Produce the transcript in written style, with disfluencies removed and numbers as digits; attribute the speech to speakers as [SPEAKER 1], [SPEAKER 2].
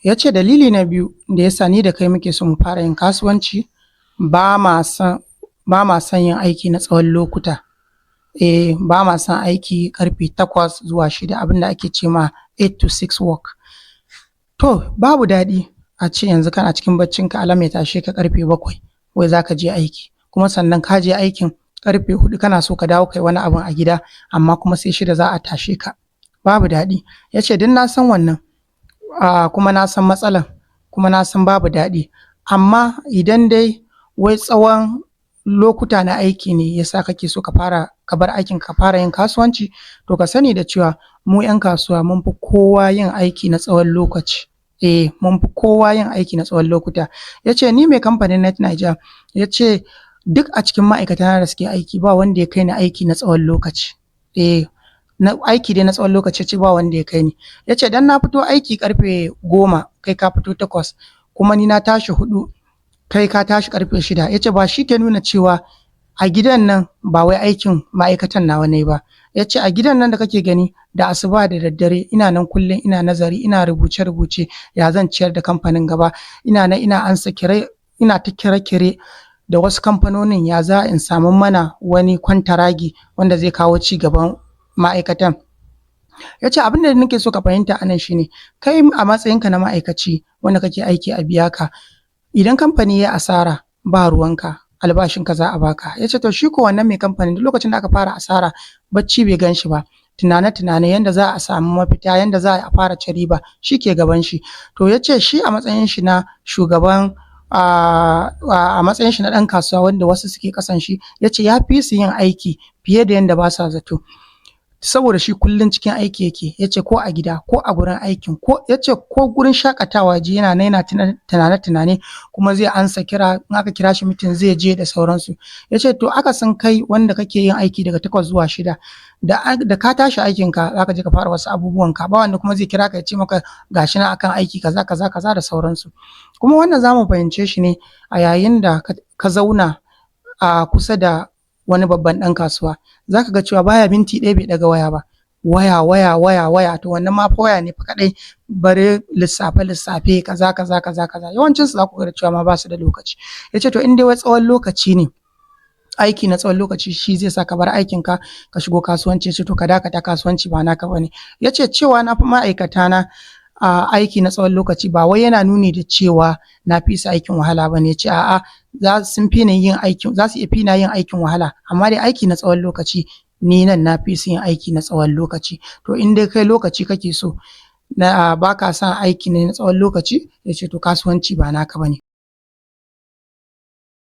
[SPEAKER 1] Ya ce dalili na biyu da ya sa ni da kai muke so mu fara yin kasuwanci, ba ma son yin aiki na tsawon lokuta. Ba ma son aiki karfe 8 zuwa 6 abinda ake ce ma 8 to 6 work. To babu daɗi a ce yanzu kana cikin baccinka alarm ya tashe ka karfe 7 wai za ka je aiki, kuma sannan ka je aikin karfe 4 kana so ka dawo kai wani abun a gida, amma kuma sai 6 za a tashe ka. Babu daɗi. Ya ce duk na san wannan, kuma na san matsalan, kuma na san babu daɗi, amma idan dai wai tsawon lokuta na aiki ne ya sa kake so ka bar aikin ka fara yin kasuwanci, to ka sani da cewa mu 'yan kasuwa mun fi kowa yin aiki na tsawon lokaci. Mun fi kowa yin aiki na tsawon lokuta. Ya ce ni mai kamfanin Net Niger, ya ce duk a cikin ma'aikatana da suke aiki ba wanda ya kai ni aiki na tsawon lokaci. Aiki dai na tsawon lokaci ya ce ba wanda ya kai ni. Ya ce dan na fito aiki karfe 10 kai ka fito 8, kuma ni na tashi 4 kai ka tashi karfe 6. Ya ce ba shi ke nuna cewa a gidan nan ba wai aikin ma'aikatan nawa ne ba. Ya ce a gidan nan da kake gani da asuba da daddare ina nan kullum ina nazari, ina rubuce-rubuce ya zan ciyar da kamfanin gaba, ina ansa ina ta kire-kire da wasu kamfanonin ya za in samu mana wani kwantaragi wanda zai kawo ci gaban ma'aikatan. Ya ce abin da nake so ka fahimta anan shine, kai a matsayinka na ma'aikaci wanda kake aiki a biya ka, idan kamfani ya asara ba ruwanka, albashinka za a baka. Ya ce to shi ko wannan mai kamfanin duk lokacin da aka fara asara bacci bai gan shi ba, tunane-tunane yanda za a samu mafita, yanda za a fara ci riba shi ke gaban shi. To ya ce shi a matsayin shi na shugaban, a matsayin shi na ɗan kasuwa wanda wasu suke ƙasan shi, ya ce ya fi su yin aiki fiye da yanda ba sa zato, saboda shi kullum cikin aiki yake. Ya ce ko a gida ko a gurin aikin, ya ce ko gurin shakatawa je yana tunane-tunane, kuma zai ansa kira, in aka kira shi mitin zai je da sauransu. Ya ce to akasin kai wanda kake yin aiki daga 8 zuwa 6, da ka tashi aikinka za ka je ka fara wasu abubuwanka, ba wanda kuma zai kira ka ya ce maka gashi nan akan aiki kaza da sauransu. Kuma wannan za mu fahimce shi ne a yayin da ka zauna a kusa da wani babban ɗan kasuwa, za ka ga cewa baya minti 1 bai ɗaga waya ba. Waya, to wannan ma fa waya ne fa kaɗai, bare lissafe kaza. Yawancin su za ku ga cewa ma ba su da lokaci. Ya ce to in dai wai tsawon lokaci ne, aiki na tsawon lokaci shi zai sa ka bar aikinka ka shigo kasuwanci, ya ce to ka dakata, kasuwanci ba naka bane. Ya ce cewa na fi ma'aikata na aiki na tsawon lokaci ba wai yana nuni da cewa na fi su aikin wahala bane. Ya ce a'a, za su iya fi na yin aikin wahala, amma dai aiki na tsawon lokaci ni nan na fi su yin aiki na tsawon lokaci. To in dai kai lokaci kake so, ba ka son aiki ne na tsawon lokaci, ya ce to kasuwanci ba naka bane.